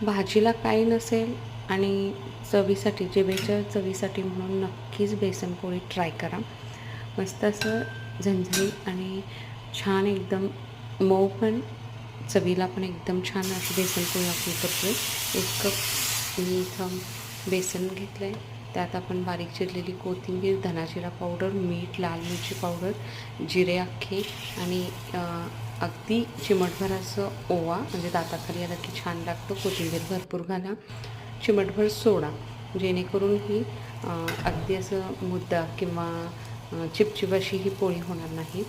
भाजीला काही नसेल आणि चवीसाठी जिभेच्या चवीसाठी म्हणून नक्कीच बेसन पोळी ट्राय करा. मस्त असं झणझणीत आणि छान एकदम मऊ पण चवीला पण एकदम छान अशी बेसन पोळी आपण करतो आहे. 1 कप मी इथं बेसन घेतलं आहे. त्यात आपण बारीक चिरलेली कोथिंबीर, धनाजिरा पावडर, मीठ, लाल मिरची पावडर, जिरे अख्खे आणि अगदी चिमटभर असं ओवा, म्हणजे दाताखाली आला की छान लागतं. कोथिंबीर भरपूर घाला. चिमटभर सोडा, जेणेकरून ही अगदी असं मुद्दा किंवा चिपचिप अशी ही पोळी होणार नाही.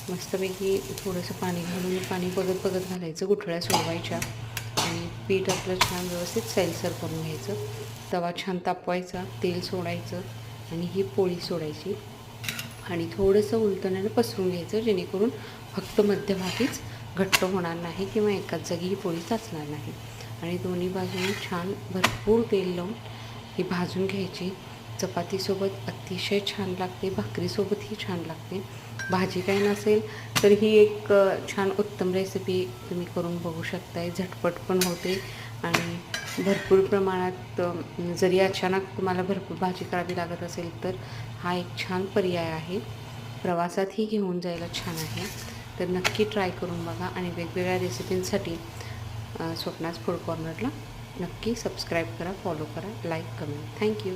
मस्तपैकी थोडंसं पाणी घालून पाणी बघत बघत घालायचं, गुठळ्या सोडवायच्या आणि पीठ आपलं छान व्यवस्थित सैलसर करून घ्यायचं. तवा छान तापवायचा, तेल सोडायचं आणि ही पोळी सोडायची आणि थोडंसं उलटण्यानं पसरून घ्यायचं, जेणेकरून फक्त मध्यभागीच घट्ट होणार नाही किंवा एकाच जागी ही पोळी साचणार नाही. आणि दोन्ही बाजूने छान भरपूर तेल लावून ही भाजून घ्यायची. चपातीसोबत अतिशय छान लागते, भाकरीसोबतही छान लागते. भाजी काही नसेल तर ही एक छान उत्तम रेसिपी तुम्ही करून बघू शकताय. झटपट पण होते आणि भरपूर प्रमाणात जरी अचानक तुम्हाला भरपूर भाजी करावी लागत असेल तर हा एक छान पर्याय आहे. प्रवासातही घेऊन जायला छान आहे. तर नक्की ट्राय करून बघा आणि वेगवेगळ्या रेसिपींसाठी स्वप्नाज फूड कॉर्नरला नक्की सबस्क्राईब करा, फॉलो करा, लाईक, कमेंट. थँक्यू.